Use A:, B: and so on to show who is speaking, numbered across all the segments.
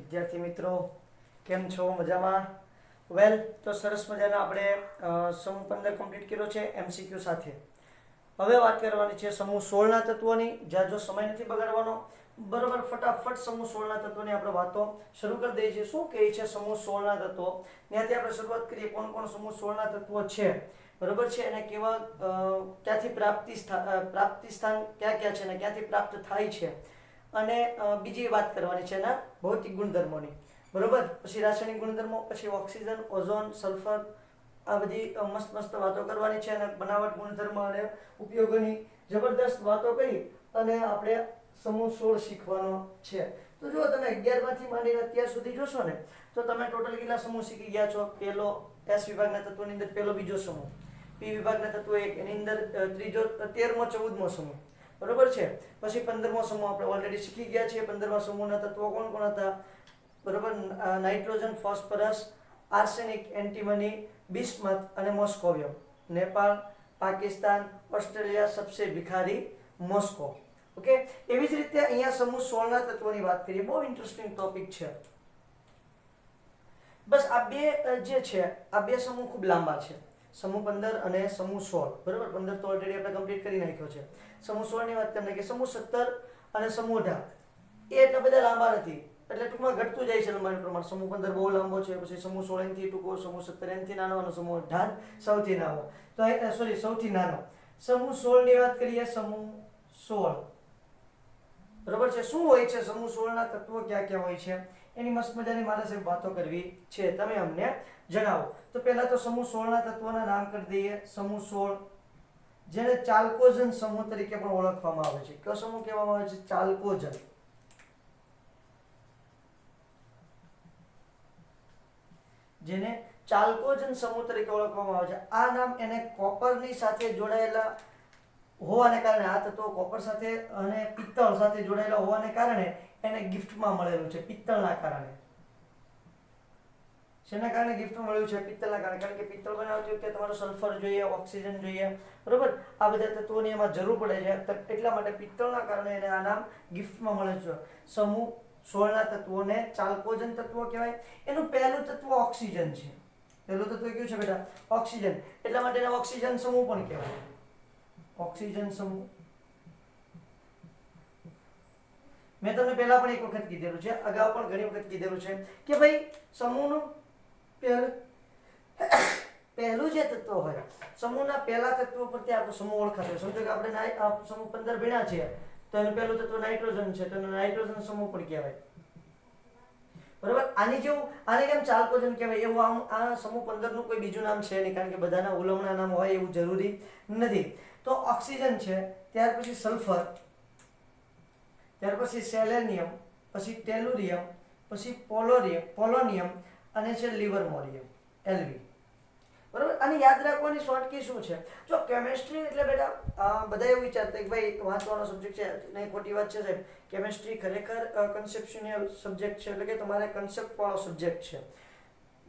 A: વિદ્યાર્થી મિત્રો કેમ છો? મજામાં? વેલ, તો સરસ મજાના આપણે સમૂહ 15 કમ્પ્લીટ કર્યો છે એમસીક્યુ સાથે. હવે વાત કરવાની છે સમૂહ 16ના તત્વોની. જ્યાં જો સમય નથી બગાડવાનો, બરોબર, ફટાફટ સમૂહ 16ના તત્વોની આપણે વાતો શરૂ કરી દઈએ છીએ. શું કહે છે સમૂહ 16ના તત્વો? ત્યાંથી આપણે શરૂઆત કરીએ. કોણ કોણ સમૂહ 16ના તત્વો છે, બરોબર છે, અને કેવા ક્યાંથી પ્રાપ્તિ સ્થાન ક્યાં ક્યાં છે અને ક્યાંથી પ્રાપ્ત થાય છે, અને બીજી વાત કરવાની છે એના ભૌતિક ગુણધર્મોની, બરોબર. પછી રાસાયણિક ગુણધર્મો, પછી ઓક્સિજન, ઓઝોન, સલ્ફર, આ બધી મસ્ત મસ્ત વાતો કરવાની છે. અને બનાવટ ગુણધર્મ અને ઉપયોગોની જબરદસ્ત વાતો કરી અને આપણે સમૂહ 16 શીખવાનો છે. તો જો તમે 11 માંથી માંડીને અત્યાર સુધી જોશો ને, તો તમે ટોટલ કેટલા સમૂહ શીખી ગયા છો? પહેલો એસ વિભાગના તત્વોની અંદર પહેલો બીજો સમૂહ, પી વિભાગના તત્વો એક, એની અંદર ત્રીજો 13મો 14મો સમૂહ, બરોબર છે. પછી 15મો સમૂહ આપણે ઓલરેડી શીખી ગયા છીએ. 15મા સમૂહના તત્વો કોણ કોણ હતા? બરોબર, nitrogen, phosphorus, arsenic, antimony, bismuth અને મોસ્કોવિયમ. નેપાળ, પાકિસ્તાન, ઓસ્ટ્રેલિયા, સબસે ભિખારી મોસ્કો. ઓકે, એવી જ રીતે અહીંયા સમૂહ 16ના તત્વોની વાત કરીએ. બહુ ઇન્ટરેસ્ટિંગ ટોપિક છે. બસ આ બે જે છે, આ બે સમૂહ ખૂબ લાંબા છે. સમૂહ 15 અને સમૂહ 16, બરોબર. 15 તો ઓલરેડી આપણે કમ્પ્લીટ કરી નાખ્યો છે. સમૂહ 16 ની વાત કરીને કે સમૂહ 17 અને સમૂહ 18 એ એટલા બધા લાંબા નથી, એટલે ટૂંકમાં ઘટતું જાય છે લંબાઈનું પ્રમાણ. સમૂહ 15 બહુ લાંબો છે, પછી સમૂહ 16 એનાથી ટૂંકો, સમૂહ 17 એનાથી નાનો, અને સમૂહ 18 સૌથી નાનો. તો સૌથી નાનો. સમૂહ 16 ની વાત કરીએ. સમૂહ 16, બરોબર છે. શું હોય છે સમૂહ 16ના તત્વો? ક્યાં ક્યાં હોય છે એની મસ્ત મજાની મારે સાહેબ વાતો કરવી છે. તમે અમને જણાવો. તો પહેલા તો સમૂહ 16ના તત્વોના નામ કરી દઈએ. સમૂહ 16, જેને ચાલ્કોજન સમૂહ તરીકે પણ ઓળખવામાં આવે છે. કયો સમૂહ કહેવામાં આવે છે? ચાલ્કોજન. જેને ચાલ્કોજન સમૂહ તરીકે ઓળખવામાં આવે છે. આ નામ એને કોપરની સાથે જોડાયેલા હોવાને કારણે, આ તત્વો કોપર સાથે અને પિત્તળ સાથે જોડાયેલા હોવાને કારણે એને ગિફ્ટમાં મળેલું છે. પિત્તળના કારણે. શેના કારણે ગિફ્ટ મળ્યું છે? પિત્તળના કારણે. કારણ કે પિત્તળ બનાવતી વખતે તમારો સલ્ફર જોઈએ, ઓક્સિજન જોઈએ, બરોબર. આ બધા તત્વોની એમાં જરૂર પડે છે. એટલા માટે પિત્તળના કારણે એને આ નામ ગિફ્ટમાં મળે છે. સમૂહ 16ના તત્વોને ચાલ્કોજન તત્વો કહેવાય. એનું પહેલું તત્વ ઓક્સિજન છે. પહેલું તત્વ કયું છે બેટા? ઓક્સિજન. એટલા માટે એને ઓક્સિજન સમૂહ પણ કહેવાય. ઓક્સિજન સમૂહ. મેં તમને પહેલા પણ એક વખત કીધેલું છે, અગાઉ પણ ઘણી વખત કીધેલું છે કે ભાઈ સમૂહનું પહેલું જે તત્વ હોય, સમૂહના પહેલા તત્વ પરથી આપણો સમૂહ ઓળખાતો. સમજો કે આપણે સમૂહ 15 ભણ્યા છીએ, તો એનું પહેલું તત્વ નાઇટ્રોજન છે, તો એનો નાઇટ્રોજન સમૂહ પણ કહેવાય, બરોબર. આની જેવું, આને કેમ ચાલ્કોજન કહેવાય? એવું આ સમૂહ 15 નું કોઈ બીજું નામ છે નહીં, કારણ કે બધાના ઉલમણા નામ હોય એવું જરૂરી નથી. તો ઓક્સિજન છે, ત્યાર પછી સલ્ફર, ત્યાર પછી સેલેનિયમ, પછી ટેલુરિયમ, પછી પોલોનિયમ અને છે લિવરમોરિયમ, એલવી, બરોબર. આને યાદ રાખવાની શોર્ટકી શું છે? જો કેમિસ્ટ્રી એટલે બેટા બધા એવું વિચારતા કે ભાઈ વાંચવાનો સબ્જેક્ટ છે. નહીં, ખોટી વાત છે સાહેબ. કેમિસ્ટ્રી ખરેખર કન્સેપ્શનલ સબ્જેક્ટ છે, એટલે કે તમારે કન્સેપ્ટ વાળો સબ્જેક્ટ છે.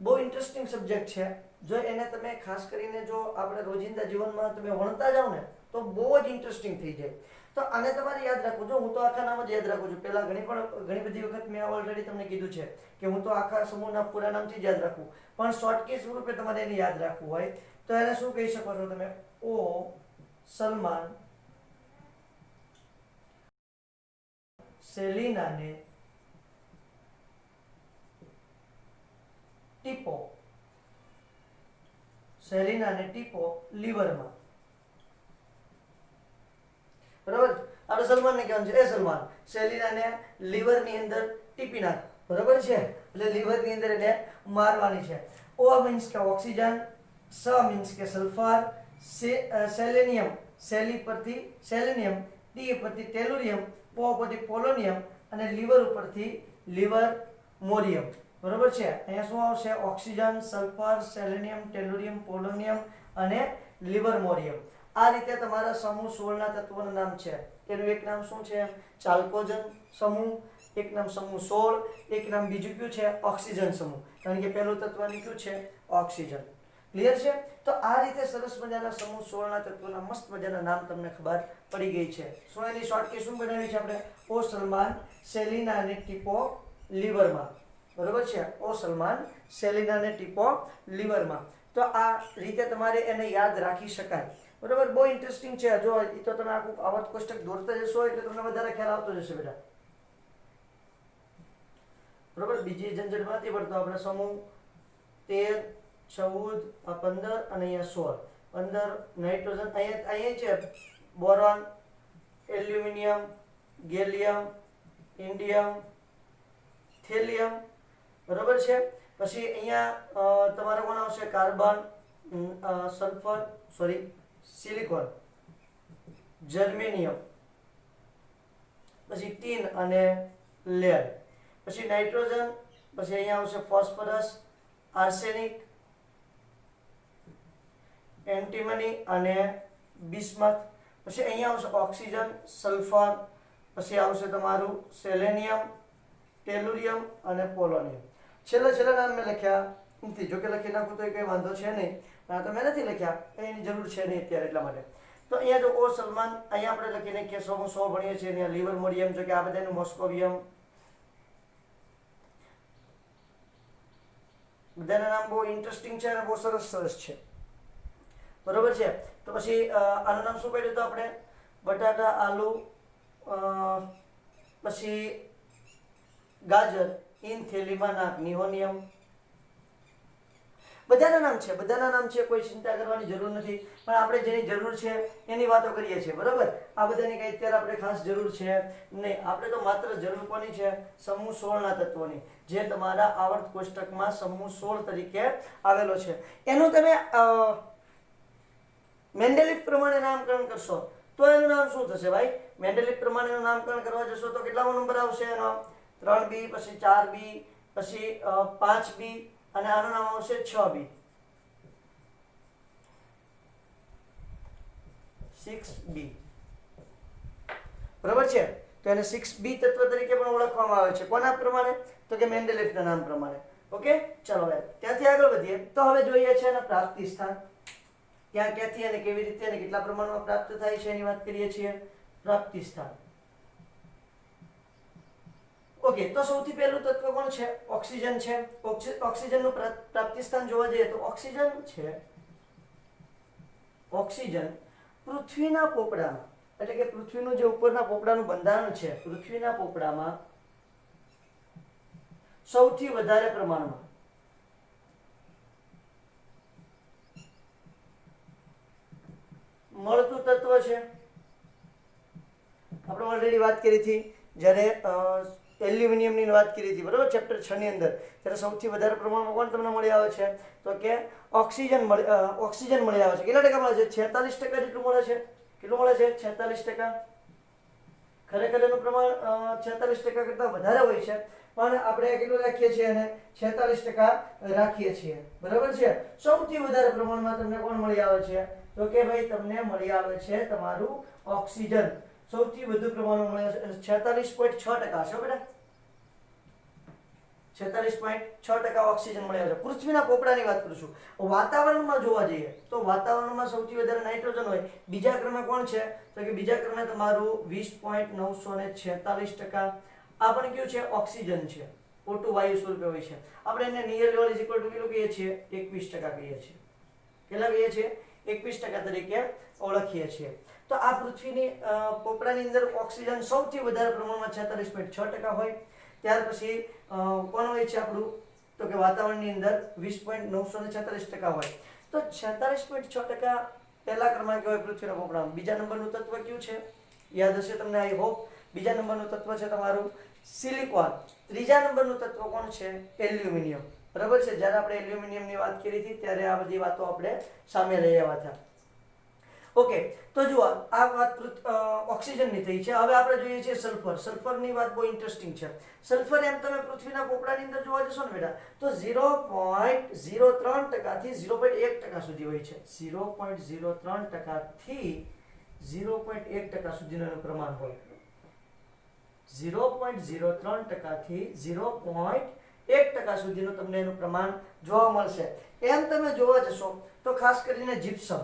A: બહુ ઇન્ટરેસ્ટિંગ સબ્જેક્ટ છે. જો એને તમે ખાસ કરીને જો આપણે રોજિંદા જીવનમાં તમે ભણતા જાઓ ને, તો બહુ જ ઇન્ટરેસ્ટિંગ થઈ જાય. તો આને તમારે યાદ રાખવું. જો હું તો આખા નામ જ યાદ રાખું છું. પહેલા ઘણી બધી વખત મેં ઓલરેડી તમને કીધું છે કે હું તો આખા સમૂહના પૂરા નામથી જ યાદ રાખું. પણ શોર્ટકી સ્વરૂપે તમારે એને યાદ રાખવું હોય તો એને શું કહી શકો છો તમે? ઓ સલમાન, સેલિનાને, ટીપો, સેલિનાને ટીપો લીવરમાં, બરાબર. આપણે સલમાનને કહેવાનું છે, એ સલમાન, સેલિનાને લીવરની અંદર ટીપી નાખ, બરાબર છે. એટલે લીવરની અંદર એને મારવાની છે. ઓ મીન્સ કે ઓક્સિજન, સ મીન્સ કે સલ્ફર, સેલેનિયમ, સેલી પરથી સેલેનિયમ, ટી પરથી ટેલુરિયમ, પો પરથી પોલોનિયમ અને લીવર ઉપરથી લીવર મોરિયમ, બરોબર છે. અહીંયા શું આવશે? Oxygen, sulphur, selenium, tellurium, polonium અને લીવર મોરિયમ. આ રીતે તમારા સમૂહ 16ના તત્વોના નામ છે. એનું એક નામ શું છે? ચાલ્કોજન સમૂહ. એક નામ સમૂહ 16. એક નામ બીજું કયું છે? ઓક્સિજન સમૂહ. કારણ કે પહેલું તત્વ કયું છે? ઓક્સિજન. ક્લિયર છે? તો આ રીતે સરસ મજાના સમૂહ 16ના તત્વોના મસ્ત મજાના નામ તમને ખબર પડી ગઈ છે. શું એની શોર્ટકી શું બનાવી છે આપણે? ઓ સલમાન, સેલિના અને ટીપો લીવરમાં. બરોબર છે, ઓ સલમાન સેલિના ને ટીપો લીવરમાં. તો આ રીતે તમારે એને યાદ રાખી શકાય. બરોબર, બહુ ઇન્ટરેસ્ટિંગ છે. જો એ તો તમે આખું આવર્ત કોષ્ટક દોરતા જશો એટલે તમને વધારે ખ્યાલ આવતો જશે બેટા. બરોબર, બીજી ઝંઝટ નથી પડતો. આપણે સમૂહ 13, 14, 15 અને અહીંયા 16. 15 નાઇટ્રોજન, અહીંયા છે boron, aluminium, gallium, indium, thallium. બરોબર છે. પછી અહીંયા તમારે કોણ આવશે? Carbon, sulphur, sorry silicon, germanium, પછી ટીન અને લેડ. પછી નાઇટ્રોજન, પછી અહીંયા આવશે ફોસ્ફરસ, આર્સેનિક, એન્ટીમની અને બિસ્મથ. પછી અહીંયા આવશે ઓક્સિજન, સલ્ફર, પછી આવશે તમારું સેલેનિયમ, ટેલુરિયમ અને પોલોનિયમ. છેલ્લા નામ મેં લખ્યા નથી, જોકે લખી નાખું તો કંઈ વાંધો છે નહીં, પણ આ તો મેં નથી લખ્યા, એની જરૂર છે નહીં અત્યારે, એટલા માટે. તો અહીંયા જો ઓ સલમાન, અહીંયા આપણે લખી નાખીએ 100 ભણીએ છીએ. અહીંયા લીવર મોડિયમ, જો કે આ બધાનું મોસ્કોવિયમ, બધાના નામ બહુ ઇન્ટરેસ્ટિંગ છે અને બહુ સરસ છે. બરોબર છે. તો પછી આનું નામ શું પડ્યું હતું આપણે? બટાટા, આલુ, પછી ગાજર, ઇન થેલીમાં નાખ, નિહોનિયમ. બધાના નામ છે, કોઈ ચિંતા કરવાની જરૂર નથી. પણ આપણે જેની જરૂર છે એની વાતો કરીએ છીએ. બરોબર, આ બધાની કઈ અત્યારે આપણે ખાસ જરૂર છે નહીં. આપણે તો માત્ર જરૂર કોની છે? સમૂહ 16 ના તત્વોની, જે તમારા આવર્ત કોષ્ટકમાં સમૂહ 16 તરીકે આવેલો છે. એનું તમે મેન્ડેલિફ પ્રમાણે નામકરણ કરશો તો એનું નામ શું થશે ભાઈ? મેન્ડેલિફ પ્રમાણેનું નામકરણ કરવા જશો તો કેટલામો નંબર આવશે એનો? 3B, પછી 4B, પછી 5B અને આનું નામ આવશે 6B, 6B. બરાબર છે. તો એને 6B તત્વ તરીકે પણ ઓળખવામાં આવે છે. કોના પ્રમાણે? તો કે મેન્ડેલિફના નામ પ્રમાણે. ઓકે, ચલો હવે ત્યાંથી આગળ વધીએ. તો હવે જોઈએ છે એના પ્રાપ્તિ સ્થાન, ક્યાંથી અને કેવી રીતે અને કેટલા પ્રમાણમાં પ્રાપ્ત થાય છે એની વાત કરીએ છીએ. પ્રાપ્તિ સ્થાન. ઓકે, તો સૌથી પહેલું તત્વ કોણ છે? ઓક્સિજન છે. ઓક્સિજનનું પ્રાપ્તિ સ્થાન જોવા જઈએ તો ઓક્સિજન છે. ઓક્સિજન પૃથ્વીના પોપડામાં, એટલે કે પૃથ્વીનું જે ઉપરના પોપડાનું બંધારણ છે, પૃથ્વીના પોપડામાં સૌથી વધારે પ્રમાણમાં મળતું તત્વ છે. આપણે ઓલરેડી વાત કરી હતી જ્યારે એલ્યુમિનિયમની વાત કરી હતી, બરાબર, ચેપ્ટર 6 ની અંદર. ત્યારે સૌથી વધારે પ્રમાણમાં કોણ તમને મળી આવે છે? તો કે ઓક્સિજન મળી આવે છે. કેટલા ટકા મળે છે? 46% જેટલું મળે છે. કેટલું મળે છે? 46%. ખરેખર એનું પ્રમાણ 46% કરતાં વધારે હોય છે, પણ આપણે કેટલું રાખીએ છીએ? એને 46% રાખીએ છીએ. બરાબર છે. સૌથી વધારે પ્રમાણમાં તમને કોણ મળી આવે છે? તો કે ભાઈ તમને મળી આવે છે તમારું ઓક્સિજન. સૌથી વધુ પ્રમાણમાં મળે છે 46.6% છે બેટા. 46.6% ઓક્સિજન મળે છે. પૃથ્વીના પોપડાની વાત કરીશું. વાતાવરણમાં જોવા જઈએ તો વાતાવરણમાં સૌથી વધારે નાઇટ્રોજન હોય. બીજા ક્રમે કોણ છે? તો કે બીજા ક્રમે તમારું 20.946%. આ પણ કયું છે? ઓક્સિજન છે. O2 વાયુ સ્વરૂપે હોય છે. આપણે એને near level is equal to કેટલું કહીએ છીએ? 21% કહીએ છીએ. કેટલા કહીએ છીએ? 21% તરીકે ઓળખીએ છીએ. તો આ પૃથ્વીની પોપડાની અંદર ઓક્સિજન સૌથી વધારે પ્રમાણમાં 46.6% હોય. ત્યાર પછી કોણ હોય છે આપણું? તો કે વાતાવરણની અંદર 20.946% હોય. તો 46.6% પહેલા ક્રમાંકે હોય પૃથ્વીના પોપડામાં. બીજા નંબરનું તત્વ કયું છે? યાદ હશે તમને, આઈ હોપ. બીજા નંબરનું તત્વ છે તમારું સિલિકોન. ત્રીજા નંબરનું તત્વ કોણ છે? એલ્યુમિનિયમ. બરાબર છે. જ્યારે આપણે એલ્યુમિનિયમની વાત કરી હતી ત્યારે આ બધી વાતો આપણે સામે લઈ આવ્યા હતા. ઓકે, તો જુઓ આ વાત ઓક્સિજનની થઈ છે. હવે આપણે જોઈએ છીએ સલ્ફર. સલ્ફરની વાત બહુ ઇન્ટરેસ્ટિંગ છે. સલ્ફર એમ તમે પૃથ્વીના પોપડાની અંદર જોવા જશો ને બેટા, તો 0.03% થી 0.1% સુધી હોય છે. 0.03% થી 0.1% સુધીનું એનું પ્રમાણ હોય. 0.03% થી 0.1% સુધીનું તમને એનું પ્રમાણ જોવા મળશે. એમ તમે જોવા જશો તો ખાસ કરીને જીપ્સમ.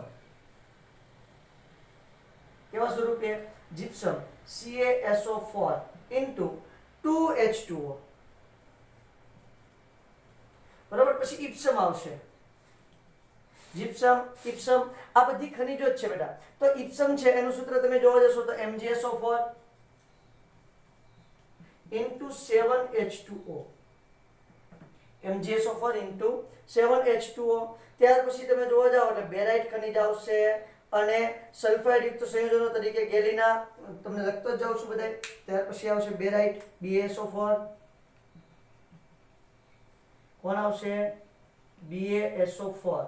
A: કેવા સ્વરૂપે? Gypsum CaSO4 into 2H2O. બરાબર. પછી ઇપ્સમ આવશે, જીપ્સમ, ઇપ્સમ, આ બધી ખનિજો જ છે બેટા. તો ઇપ્સમ છે એનું સૂત્ર તમે જોવા જશો તો MgSO4 into 7H2O, MgSO4 into 7H2O. ત્યાર પછી તમે જોવા જાઓ એટલે બેરાઇટ ખનિજ આવશે અને સલ્ફાઇડ યુક્ત સંયોજનો તરીકે ગેલિના, તમને લખતો જ જાઉં છું બધાય. ત્યાર પછી આવશે બેરાઇટ, BaSO4, કોણ આવશે, BaSO4.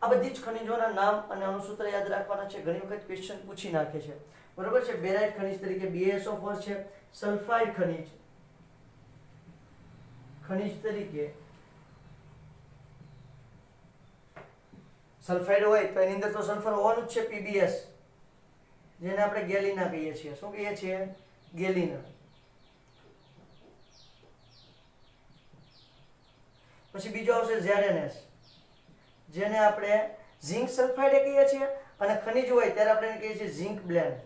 A: આ બધી જ ખનિજોના નામ અને અણુસૂત્ર યાદ રાખવાના છે, ઘણી વખત ક્વેશ્ચન પૂછી નાખે છે, બરોબર છે. બેરાઇટ ખનિજ તરીકે BaSO4 છે, સલ્ફાઇડ ખનિજ તરીકે સલ્ફાઇડ હોય તો એની અંદર તો સલ્ફર હોવાનું જ છે, PbS, જેને આપણે ગેલિના કહીએ છીએ. શું કહીએ છીએ, ગેલિના. પછી બીજો આવશે ZnS, જેને આપણે ઝિંક સલ્ફાઇડ કહીએ છીએ, અને ખનિજ હોય ત્યારે આપણે એને કહીએ છીએ ઝિંક બ્લેન્ડ,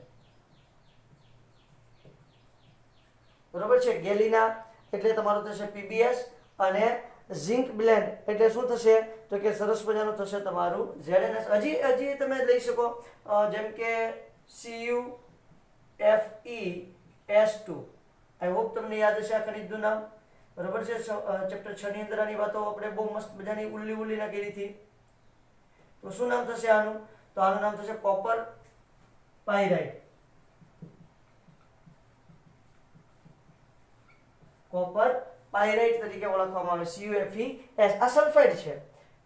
A: બરોબર છે. ગેલિના એટલે તમારું થશે PbS અને ઝિંક બ્લેન્ડ એટલે શું થશે તો કે સરસ મજાનું થશે તમારું ZnS. હજી તમે લઈ શકો જેમ કે CuFeS2. આઈ હોપ તમને યાદ હશે આ ખનિજનું નામ, બરોબર છે. ચેપ્ટર 6 ની અંદર આની વાતો આપણે બહુ મસ્ત મજાની ઉલ્લી કરી હતી. તો શું નામ થશે આનું, તો આનું નામ થશે કોપર પાયરાઇટ, કોપર પાયરાઇટ તરીકે ઓળખવામાં આવે, CuFeS. આ સલ્ફાઇડ છે.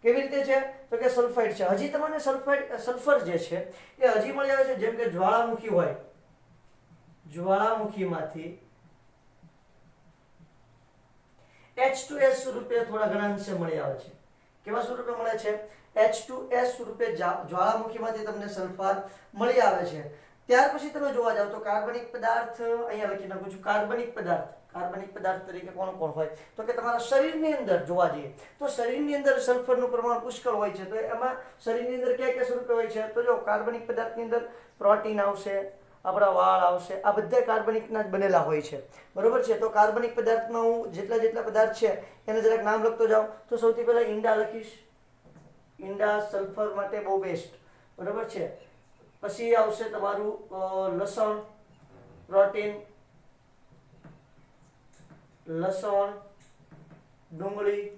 A: કેવી રીતે છે તો કે સલ્ફાઇડ છે. હજી તમને સલ્ફર જે છે એ હજી મળી આવે છે, જેમ કે જ્વાળામુખી હોય, જ્વાળામુખીમાંથી H2S સ્વરૂપે થોડા ઘણા અંશે મળી આવે છે. કેવા સ્વરૂપે મળે છે, H2S સ્વરૂપે જ્વાળામુખીમાંથી તમને સલ્ફર મળી આવે છે. ત્યાર પછી તમે જોવા જાવ તો કાર્બનિક પદાર્થ, અહીંયા લખી નાખું છું, કાર્બનિક પદાર્થ તરીકે કોણ હોય તો કે તમારા શરીરની અંદર જોવા જઈએ તો શરીરની અંદર સલ્ફરનું પ્રમાણ પુષ્કળ હોય છે. તો એમાં શરીરની અંદર કયા સ્વરૂપે હોય છે તો જો કાર્બનિક પદાર્થની અંદર પ્રોટીન આવશે, આપણા વાળ આવશે, આ બધા કાર્બનિકના જ બનેલા હોય છે, બરોબર છે. તો કાર્બનિક પદાર્થમાં હું જેટલા પદાર્થ છે એને જરાક નામ લખતો જાઉં તો સૌથી પહેલા ઈંડા લખીશ, ઈંડા સલ્ફર માટે બહુ બેસ્ટ, બરોબર છે. પછી આવશે તમારું લસણ, પ્રોટીન, લસણ, ડુંગળી,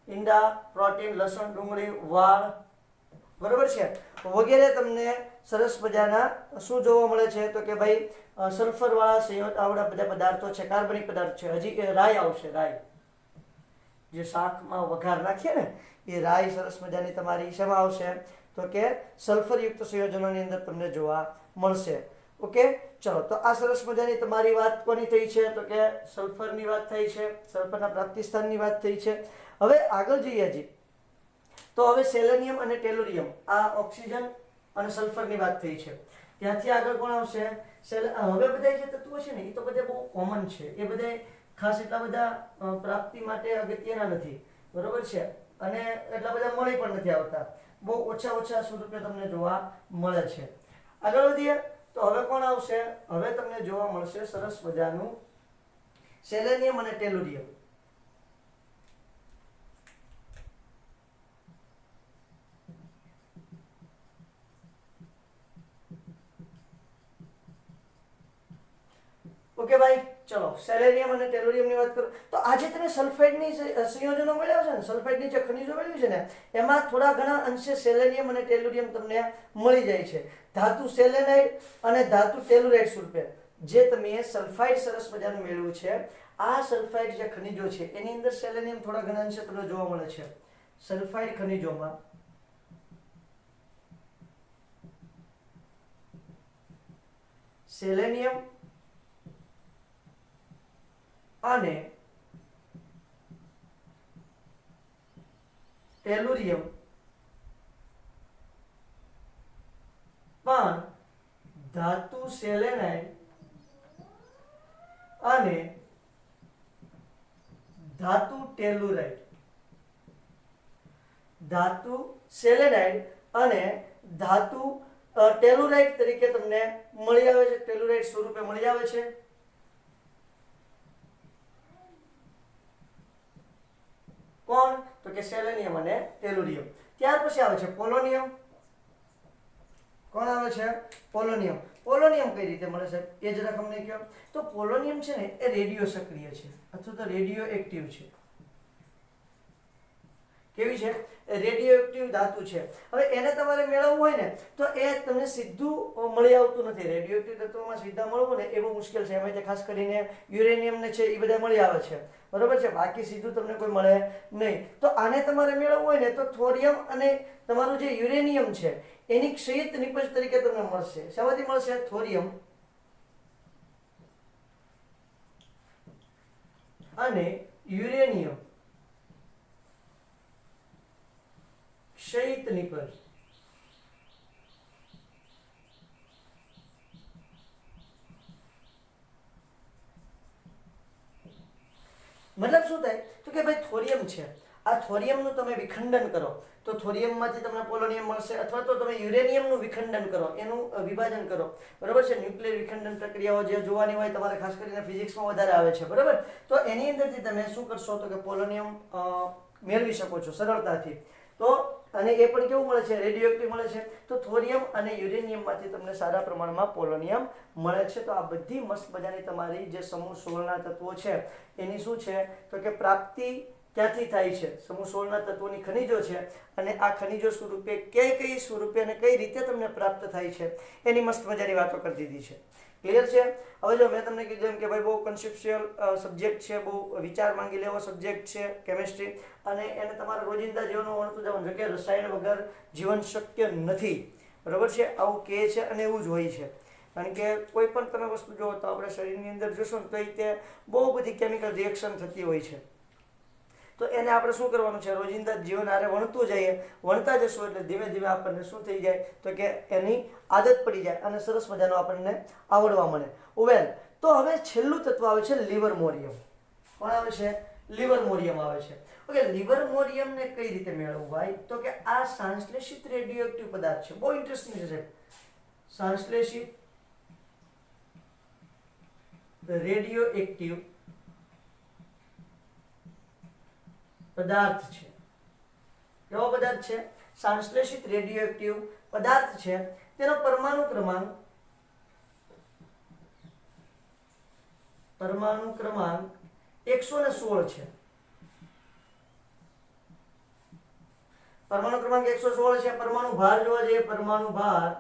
A: ઈંડા, પ્રોટીન, લસણ, ડુંગળી, વાળ, બરોબર છે, વગેરે તમને સરસ મજાના શું જોવા મળે છે તો કે ભાઈ સલ્ફર વાળા સંયોજન, આવડા બધા પદાર્થો છે, કાર્બનિક પદાર્થ છે. હજી રાઈ આવશે, રાઈ જે શાકમાં વઘાર નાખીએ ને એ રાઈ સરસ મજાની તમારી શેમાં આવશે તો કે સલ્ફર યુક્ત સંયોજનોની અંદર તમને જોવા મળશે. ઓકે, ચલો. તો આ સરસ મજાની તમારી વાત કોની થઈ છે તો કે સલ્ફરની વાત થઈ છે, સલ્ફરના પ્રાપ્તિ સ્થાનની વાત થઈ છે. હવે આગળ જઈએ હજી તો હવે સેલેનિયમ અને ટેલુરિયમ, આ ઓક્સિજન અને સલ્ફરની વાત થઈ છે. ત્યાંથી આગળ કોણ આવશે, હવે બધા જે તત્વો છે ને એ તો બધા બહુ કોમન છે, એ બધા ખાસ એટલા બધા પ્રાપ્તિ માટે અગત્યના નથી, બરોબર છે, અને એટલા બધા મળી પણ નથી આવતા, બહુ ઓછા સ્વરૂપે તમને જોવા મળે છે. આગળ વધીએ તો હવે કોણ આવશે, હવે તમને જોવા મળશે સરસ મજાનું સેલેનિયમ અને ટેલુરિયમ. ઓકે ભાઈ, ચલો સેલેનિયમ અને ટેલુરિયમની વાત કરું તો આજે તમે સલ્ફાઇડની સંયોજનો મળ્યા છે ને, સલ્ફાઇડની જે ખનિજો મેળવી છે ને એમાં થોડા ઘણા અંશે સેલેનિયમ અને ટેલુરિયમ તમને મળી જાય છે. ધાતુ સેલેનાઇડ અને ધાતુ ટેલુરાઇડ સ્વરૂપે જે તમે સલ્ફાઇડ સરસ મજાનું મેળવ્યું છે, આ સલ્ફાઇડ જે ખનિજો છે એની અંદર સેલેનિયમ થોડા ઘણા અંશે તમને જોવા મળે છે. સલ્ફાઇડ ખનિજોમાં સેલેનિયમ અને ટેલુરિયમ પણ ધાતુ સેલેનાઇડ અને ધાતુ ટેલુરાઇડ, ધાતુ સેલેનાઇડ અને ધાતુ ટેલુરાઇડ તરીકે તમને મળી આવે છે, ટેલુરાઇડ સ્વરૂપે મળી આવે છે. કોણ? તો કે સેલેનિયમ અને ટેલુરિયમ. ત્યાર પછી આવે છે પોલોનિયમ. કોણ આવે છે? પોલોનિયમ. પોલોનિયમ કઈ રીતે મળે છે એ જરાક અમને કહો. તો પોલોનિયમ છે ને એ રેડિયો સક્રિય છે અથવા તો રેડિયો એક્ટિવ છે. કેવી છે? રેડિયો એક્ટિવ ધાતુ છે. હવે એને તમારે મેળવવું હોય ને તો એ તમને સીધું મળી આવતું નથી. રેડિયો એક્ટિવ તત્વોમાં સીધા મળવું ને એ બહુ મુશ્કેલ છે. એમાં ખાસ કરીને યુરેનિયમ ને છે એ બધા મળી આવે છે, બરોબર છે, બાકી સીધું તમને કોઈ મળે નહીં. તો આને તમારે મેળવવું હોય ને તો થોરિયમ અને તમારું જે યુરેનિયમ છે એની ક્ષયિત નિપજ તરીકે તમને મળશે. શેમાંથી મળશે? થોરિયમ અને યુરેનિયમ ક્ષયિત નિપજ. મતલબ શું થાય? તો કે ભાઈ થોરિયમ છે, આ થોરિયમનું તમે વિખંડન કરો તો થોરિયમમાંથી તમને પોલોનિયમ મળશે, અથવા તો તમે યુરેનિયમનું વિખંડન કરો, એનું વિભાજન કરો, બરોબર છે. ન્યુક્લિયર વિખંડન પ્રક્રિયાઓ જે જોવાની હોય તમારે ખાસ કરીને ફિઝિક્સમાં વધારે આવે છે, બરોબર. તો એની અંદરથી તમે શું કરશો તો કે પોલોનિયમ મેળવી શકો છો સરળતાથી. તો અને એ પણ કેવું મળે છે? રેડિયો એક્ટિવ મળે છે. તો થોરિયમ અને યુરેનિયમમાંથી તમને સારા પ્રમાણમાં પોલોનિયમ મળે છે. તો આ બધી મસ્ત મજાની તમારી જે સમૂહ 16ના તત્વો છે એની શું છે તો કે પ્રાપ્તિ ક્યાંથી થાય છે? સમૂહ 16ના તત્વોની ખનિજો છે અને આ ખનિજો સ્વરૂપે કઈ સ્વરૂપે અને કઈ રીતે તમને પ્રાપ્ત થાય છે એની મસ્ત મજાની વાતો કરી દીધી છે. ક્લિયર છે? હવે જો મેં તમને કીધું એમ કે ભાઈ બહુ કન્સેપ્ચ્યુઅલ સબ્જેક્ટ છે, બહુ વિચાર માંગી લેવો સબ્જેક્ટ છે કેમેસ્ટ્રી, અને એને તમારા રોજિંદા જીવનમાં વણતું જવાનું છે કે રસાયણ વગર જીવન શક્ય નથી, બરોબર છે. આવું કહે છે અને એવું જ હોય છે. કારણ કે કોઈ પણ તમે વસ્તુ જોવો તો આપણે શરીરની અંદર જોશો ને તો તે બહુ બધી કેમિકલ રિએક્શન થતી હોય છે. તો એને આપણે શું કરવાનું છે? રોજિંદા જીવન આરે વણતું જઈએ, વણતા જશું એટલે ધીમે ધીમે આપણને શું થઈ જાય તો કે એની આદત પડી જાય અને સરસ મજાનો આપણને આવડવા મળે. વેલ, તો હવે છેલ્લું તત્વ આવે છે લિવરમોરિયમ. કોણ આવે છે? લિવરમોરિયમ આવે છે. ઓકે, લિવરમોરિયમને કઈ રીતે મેળવવું ભાઈ? તો કે આ સંશ્લેષિત રેડિયોએક્ટિવ પદાર્થ છે. બહુ ઇન્ટરેસ્ટિંગ છે. સંશ્લેષિત રેડિયોએક્ટિવ પદાર્થ છે. કેવો પદાર્થ છે? સંશ્લેષિત રેડિયોએક્ટિવ પદાર્થ છે. તેનો પરમાણુ ક્રમાંક 116 છે. પરમાણુ ક્રમાંક 116 છે. પરમાણુ ભાર જોવા જઈએ, પરમાણુ ભાર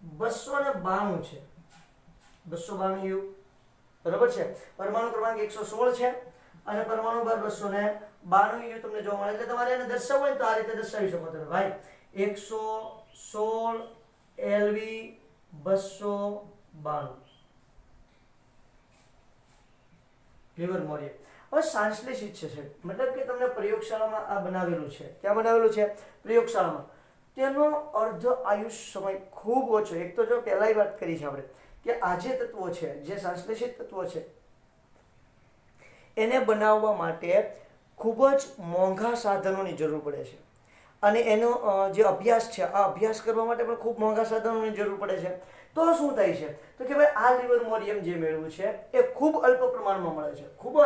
A: 292 છે. 292 યુ, બરોબર છે. પરમાણુ ક્રમાંક 116 છે અને પરમાણુ ભાર 292 યુ તમને જોવા મળે. એટલે તમારે એને દર્શાવવું હોય તો આ રીતે દર્શાવી શકો તમે ભાઈ. 116 LV 292 લિવરમોરિયમ. હવે સંશ્લેષિત છે, મતલબ કે તમને પ્રયોગશાળામાં આ બનાવેલું છે. ક્યાં બનાવેલું છે? પ્રયોગશાળામાં. તેનો અર્ધ આયુષ્ય સમય ખૂબ ઓછો. એક તો જો પહેલાંય વાત કરી છે આપણે કે આ જે તત્વો છે, જે સંશ્લેષિત તત્વો છે, એને બનાવવા માટે ખૂબ જ મોંઘા સાધનોની જરૂર પડે છે. અને એનો જે અભ્યાસ છે, આ અભ્યાસ કરવા માટે પણ ખૂબ મોંઘા સાધનોની જરૂર પડે છે. તો શું થાય છે તો કે ભાઈ આ લિવરમોરિયમ જે મેળવ્યું છે એ ખૂબ અલ્પ પ્રમાણમાં મળે છે. ખૂબ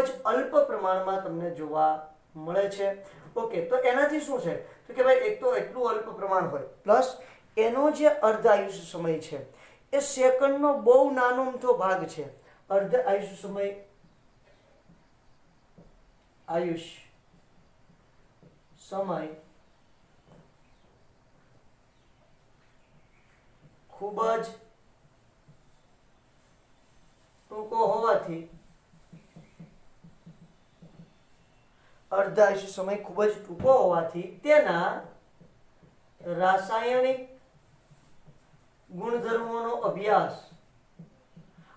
A: જ અલ્પ પ્રમાણમાં તમને જોવા મળે છે. ઓકે, તો એનાથી શું છે તો કે ભાઈ એક તો એટલું અલ્પ પ્રમાણ હોય, પ્લસ એનો જે અર્ધ આયુષ્ય સમય છે એ સેકન્ડનો બહુ નાનો અમથો ભાગ છે. અર્ધ આયુષ્ય સમય, આયુષ્ય સમય ખૂબ જ ટૂંકો હોવાથી, અર્ધ આયુષ્ય સમય ખૂબ જ ટૂંકો હોવાથી તેના રાસાયણિક ગુણધર્મોનો અભ્યાસ,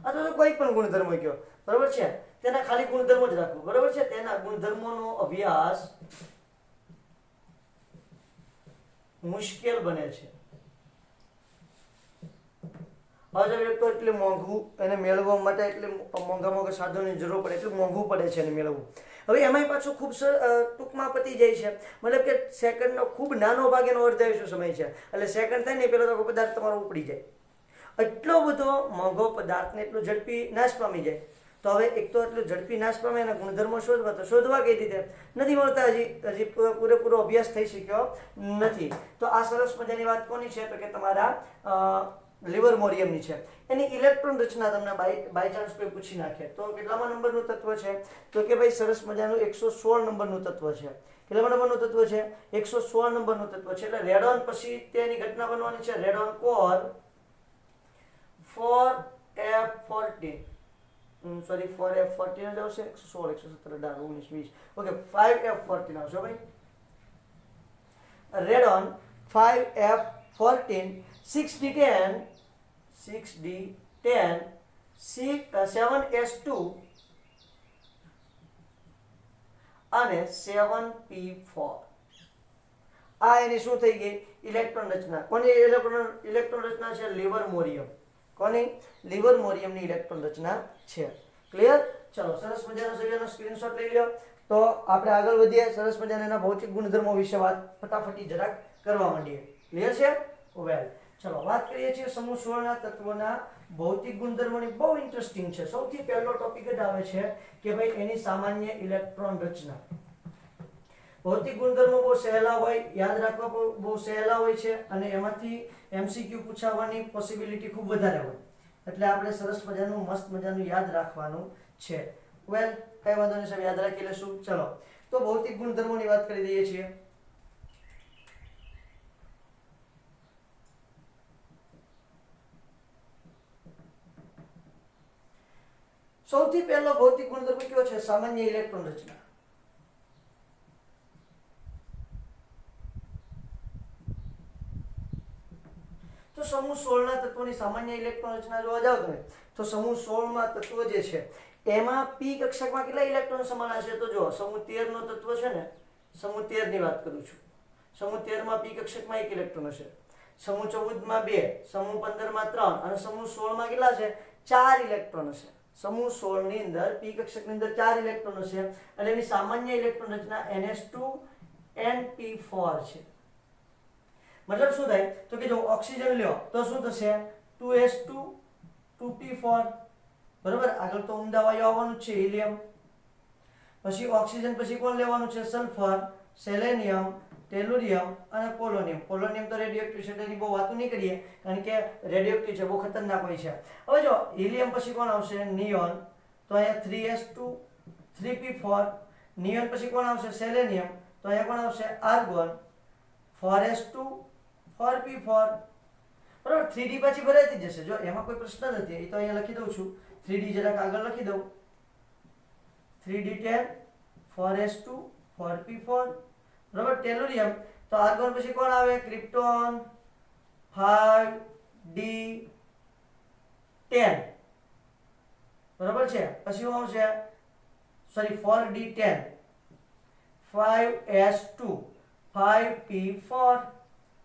A: અથવા તો કોઈ પણ ગુણધર્મ કયો, બરોબર છે, તેના ખાલી ગુણધર્મો જ રાખવું, બરોબર છે. તેના ગુણધર્મોનો અભ્યાસ મુશ્કેલ બને છે. અજૈવ એક તો એટલે મોંઘું, એને મેળવવા માટે એટલે મોંઘા સાધનોની જરૂર પડે, એટલું મોંઘું પડે છે એને મેળવવું. હવે એમાંય પાછું ખૂબ ટૂંકમાં પતી જાય છે, મતલબ કે સેકન્ડનો ખૂબ નાનો ભાગ એનો અર્ધાયુષ્ય સમય છે. એટલે સેકન્ડ થાય ને પહેલાં તો પદાર્થ તમારો ઉપડી જાય. એટલો બધો મોંઘો પદાર્થને એટલો ઝડપી નાશ પામી જાય. તો હવે એક તો એટલું ઝડપી નાશ પામે એના ગુણધર્મો શોધવા, તો શોધવા કઈ રીતે નથી મળતા, હજી પૂરેપૂરો અભ્યાસ થઈ શક્યો નથી. તો આ સરસ મજાની વાત કોની છે, તો કે તમારા લિવરમોરિયમની છે. એની ઇલેક્ટ્રોન રચના તમને બાય ચાન્સ કોઈ પૂછી નાખે તો કેટલામાં નંબરનું તત્વ છે, તો કે ભાઈ સરસ મજાનું 116 નંબરનું તત્વ છે. કેટલા નંબરનું તત્વ છે? 116 નંબરનું તત્વ છે. એટલે રેડોન પછી તેની ઘટના બનવાની છે radon core 4f14, sorry 4f14 જ આવશે. 116 117 18 19 20, ઓકે 5f14 આવશે ભાઈ. રેડોન 5f14 6d10 7s2 અને 7p4. આ એની શું થઈ ગઈ? ઇલેક્ટ્રોન રચના. કોની ઇલેક્ટ્રોન રચના છે? લિવરમોરિયમ. કોની? લિવરમોરિયમની ઇલેક્ટ્રોન રચના છે. ક્લિયર? ચલો સરસ મજાનો સવિયાનો સ્ક્રીનશોટ લઈ લો. તો આપણે આગળ વધીએ, સરસ મજાના એના ભૌતિક ગુણધર્મો વિશે વાત ફટાફટી જરાક કરવા માંડીએ. ક્લિયર છે? વેલ, ચલો વાત કરીએ છીએ સમૂહ 16 ના તત્વોના ભૌતિક ગુણધર્મોની. બહુ ઇન્ટરેસ્ટિંગ છે. સૌથી પહેલો ટોપિક જ આવે છે કે ભાઈ એની સામાન્ય ઇલેક્ટ્રોન રચના. ભૌતિક ગુણધર્મો બહુ સહેલા હોય, યાદ રાખવા બહુ સહેલા હોય છે, અને એમાંથી MCQ પૂછાવાની પોસિબિલિટી ખૂબ વધારે હોય. એટલે આપણે સરસ મજાનું મસ્ત મજાનું યાદ રાખવાનું છે. વેલ, કઈ વાંધો નહીં સાહેબ, યાદ રાખી લેશું. ચલો તો ભૌતિક ગુણધર્મોની વાત કરી દઈએ છીએ. સૌથી પહેલો ભૌતિક ગુણધર્મ કયો છે? સામાન્ય ઇલેક્ટ્રોન રચના. તો સમૂહ 16 ના તત્વોની સામાન્ય ઇલેક્ટ્રોન રચના જોવા જાવ તમે, તો સમૂહ 16 માં તત્વ જે છે એમાં p કક્ષકમાં કેટલા ઇલેક્ટ્રોન સમાન હશે? તો જો સમૂહ 13 નો તત્વ છે ને, સમૂહ 13 ની વાત કરું છું. સમૂહ 13 માં p કક્ષકમાં 1 ઇલેક્ટ્રોન હશે, સમૂહ 14 માં 2, સમૂહ 15 માં 3 અને સમૂહ 16 માં કેટલા છે? 4 ઇલેક્ટ્રોન હશે. સમૂહ 16 ની અંદર p કક્ષકની અંદર 4 ઇલેક્ટ્રોન હશે, અને એની સામાન્ય ઇલેક્ટ્રોન રચના ns2 np4 છે. મતલબ શું થાય? તો કે જો ઓક્સિજન લ્યો તો શું થશે? 2s2 2p4. બરાબર? આગળ તો ઉમદા વાયુ આવવાનું છે, હિલિયમ. પછી ઓક્સિજન પછી કોણ લેવાનું છે? સલ્ફર, સેલેનિયમ, ટેલુરિયમ અને પોલોનિયમ. પોલોનિયમ તો રેડિયોએક્ટિવ છે, તેની બહુ વાતો નહીં કરીએ, કારણ કે રેડિયોએક્ટિવ છે, બહુ ખતરનાક હોય છે. હવે જો હિલિયમ પછી કોણ આવશે? નિયોન. તો અહીંયા 3s2 3p4. નિયોન પછી કોણ આવશે? સેલેનિયમ. તો અહીંયા કોણ આવશે? આર્ગોન. 4s2 4p4. બરાબર? 3d પછી ભરાતી જશે, જો એમાં કોઈ પ્રશ્ન નથી. એ તો અહીંયા લખી દઉં છું. 3d જરાક આગળ લખી દઉં. 3d10 4s2 4p4. બરાબર? ટેલુરિયમ. તો આર્ગોન પછી કોણ આવે? Krypton 5d10. બરાબર છે? પછી શું આવશે? Sorry 4d10 5s2 5p4.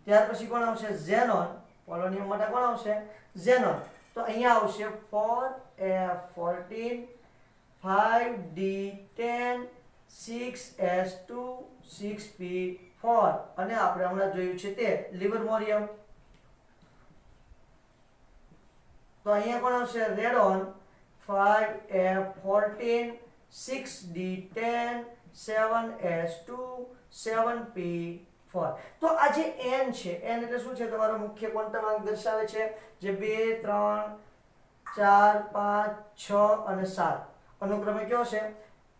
A: ત્યાર પછી કોણ આવશે? ઝેનોન. પોલોનિયમ માટે કોણ આવશે? ઝેનોન. તો અહીંયા આવશે 4f14 5d10 6s2 6p4. અને આપણે હમણાં જોયું છે તે લિવરમોરિયમ. તો અહીંયા કોણ આવશે? Radon 5f14 6d10 7s2 7p4. તો આ જે n છે, n એટલે શું છે? તમારો મુખ્ય ક્વોન્ટમ અંક દર્શાવે છે, જે 2 3 4 5 6 અને 7 અનુક્રમે કયો છે?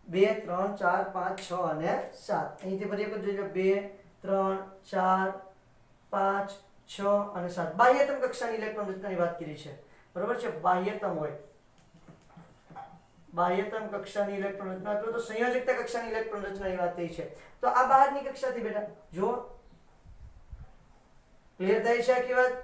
A: 2 3 4 5 6 અને 7. અહીંથી ફરી એક જોજો, 2 3 4 5 6 અને 7. બાહ્યતમ કક્ષાની ઇલેક્ટ્રોન રચનાની વાત કરી છે. બરોબર છે? બાહ્યતમ હોય, બાહ્યતમ કક્ષાની ઇલેક્ટ્રોન રચના, અથવા તો સંયોજકતા કક્ષાની ઇલેક્ટ્રોન રચનાની વાત થઈ છે. તો આ બહારની કક્ષાથી બેટા જો ક્લિયર થાય છે આખી વાત.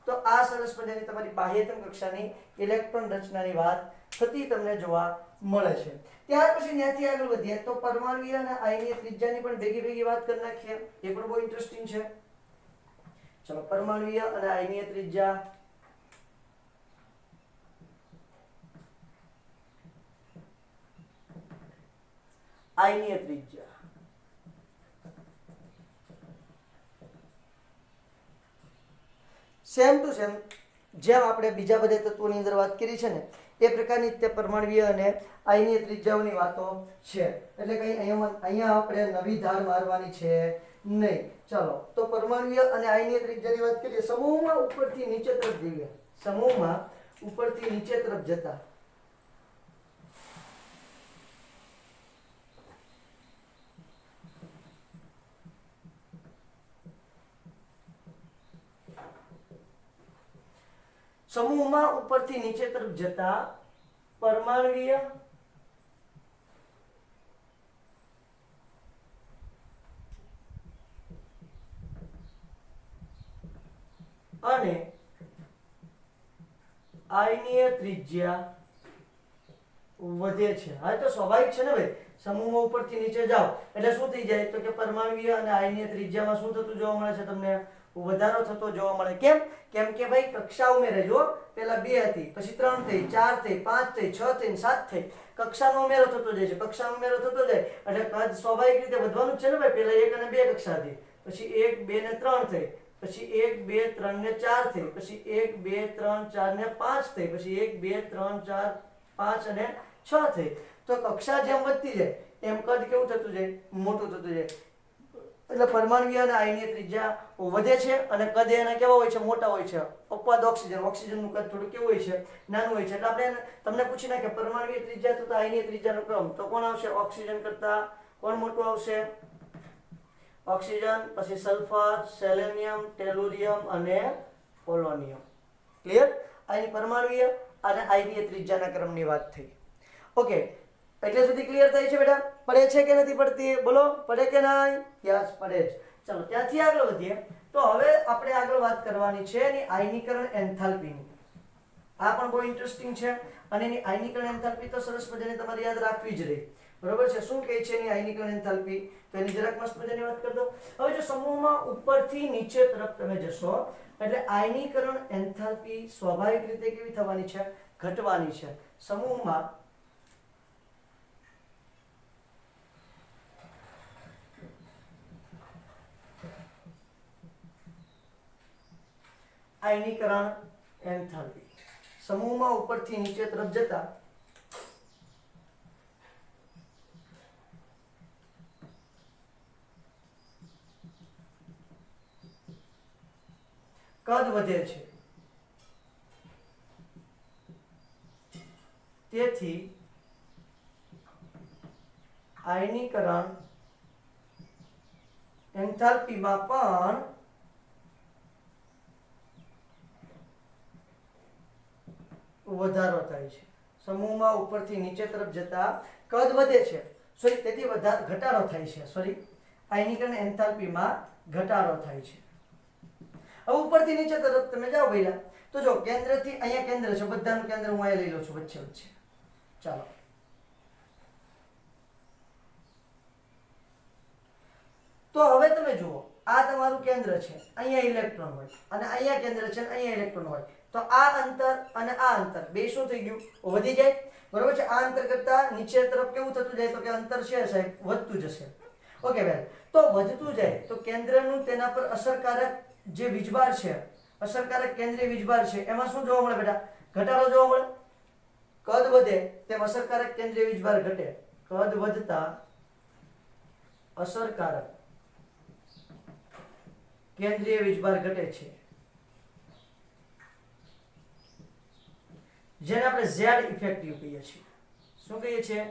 A: તો આ સરસ મજાની તમારી બાહ્યતમ કક્ષાની ઇલેક્ટ્રોન રચનાની વાત થતી તમને જોવા મળે છે. ત્યાર પછી ત્યાંથી આગળ વધીએ તો પરમાણુય અને આયનીય ત્રિજ્યાની પણ ભેગી વાત કરી નાખીએ. એ પણ બહુ ઇન્ટરેસ્ટિંગ છે. ચલો, પરમાણુય અને આયનીય ત્રિજ્યા. આયનીય ત્રિજ્યા. સેમ ટુ સેમ જેમ આપણે બીજા બધા તત્વોની અંદર વાત કરી છે ને એ પ્રકારની તે પરમાણ્વીય અને આયનીય ત્રિજ્યાઓની વાતો છે. એટલે કઈ અહીંયા આપણે નવી ધાર મારવાની છે નહીં. ચાલો તો પરમાણ્વીય અને આયનીય ત્રિજ્યાની વાત કરીએ. સમૂહમાં ઉપરથી નીચે તરફ જઈએ. સમૂહમાં ઉપરથી નીચે તરફ જતા સમૂહમાં ઉપરથી નીચે તરફ જતા પરમાણ્વીય અને આયનીય ત્રિજ્યા વધે છે. હા તો સ્વાભાવિક છે ને ભાઈ, સમૂહમાં ઉપરથી નીચે જાઓ એટલે શું થઈ જાય તો કે પરમાણ્વીય અને આયનીય ત્રિજ્યામાં શું થતું જોવા મળે છે તમને? વધારો થતો જોવા મળે. કેમ કે ભાઈ કક્ષા ઉમેરે. જો પેલા 2 હતી, પછી 3 થઈ, 4 થઈ, 5 થઈ, 6 થઈ, 7 થઈ. કક્ષાનો ઉમેરો થતો જાય છે. કક્ષાનો ઉમેરો થતો જાય એટલે કદ સ્વાભાવિક રીતે વધવાનું જ છે ને ભાઈ. પેલા 1 અને 2 કક્ષા હતી, પછી 1 2 ને 3 થઈ, પછી 1 2 3 ને 4 થઈ, પછી 1 2 3 4 ને 5 થઈ, પછી 1 2 3 4 5 અને 6 થઈ. તો કક્ષા જેમ વધતી જાય એમ કદ કેવું થતું જાય? મોટું થતું જાય. એટલે પરમાણ્વીય અને આયનીય ત્રિજ્યા વધે છે અને કદ એના કેવા હોય છે? મોટા હોય છે. અપવાદ ઓક્સિજનનું કદ થોડું કેવું હોય છે? નાનું હોય છે. એટલે આપણે તમને પૂછી નાખે પરમાણ્વીય ત્રિજ્યા તો આયનીય ત્રિજ્યાનો ક્રમ તો કોણ આવશે? ઓક્સિજન કરતા કોણ મોટું આવશે? ઓક્સિજન, પછી સલ્ફર, સેલેનિયમ, ટેલુરિયમ અને પોલોનિયમ. ક્લિયર? આની પરમાણ્વીય અને આયનીય ત્રિજ્યાના ક્રમની વાત થઈ. ઓકે, એટલે સુધી ક્લિયર થાય છે બેટા? પડે છે કે નથી પડતી? બોલો, પડે કે નહીં? યસ, પડે છે. ચલો ત્યાંથી આગળ વધીએ. તો હવે આપણે આગળ વાત કરવાની છે એની આયનીકરણ એન્થાલ્પીની. આ પણ બહુ ઇન્ટરેસ્ટિંગ છે અને એની આયનીકરણ એન્થાલ્પી તો સરસ મજાની તમારે યાદ રાખવી જ રહી. બરોબર છે? શું કહે છે એની આયનીકરણ એન્થાલ્પી? તો એની જરાક મસ્ત મજાની વાત કરી દો. હવે જો સમૂહમાં ઉપરથી નીચે તરફ તમે જશો એટલે આયનીકરણ એન્થાલ્પી સ્વાભાવિક રીતે કેવી થવાની છે? ઘટવાની છે. સમૂહમાં આયનીકરણ એન્થાલ્પી સમૂહમાં ઉપરથી નીચે તરફ જતા કદ વધે છે. તેથી આયનીકરણ એન્થાલ્પીમાં પણ વધારો થાય છે. સમૂહમાં ઉપરથી નીચે તરફ જતા કદ વધે છે. તેથી ઘટાડો થાય છે. આયનીકરણ એન્થાલ્પીમાં ઘટાડો થાય છે. હવે ઉપરથી નીચે તરફ તમે જાઓ ભઈલા તો જો કેન્દ્રથી અહીંયા કેન્દ્ર છે, બધાનું કેન્દ્ર હું અહીંયા લઈ લઉં છું વચ્ચે. ચાલો તો હવે તમે જુઓ, આ તમારું કેન્દ્ર છે, અહીંયા ઇલેક્ટ્રોન હોય અને અહીંયા કેન્દ્ર છે અને અહીંયા ઇલેક્ટ્રોન હોય. તો આ અંતર અને આ અંતર બે શું થઈ ગયું? વધી જાય. બરોબર છે? આ અંતર કરતા નીચે તરફ કેવું થતું જાય? તો કે અંતર છે સાહેબ વધતું જશે. ઓકે બેન, તો વધતું જાય તો કેન્દ્રનું તેના પર અસરકારક જે વીજભાર છે, અસરકારક કેન્દ્રીય વીજભાર છે, એમાં શું જોવા મળે બેટા? ઘટાડો જોવા મળે. કદ વધે તેમ અસરકારક કેન્દ્રીય વીજભાર ઘટે. કદ વધતા અસરકારક કેન્દ્રીય વીજભાર ઘટે છે, જેને આપણે ઝેડ ઇફેક્ટિવ કહીએ છીએ. શું કહીએ છીએ?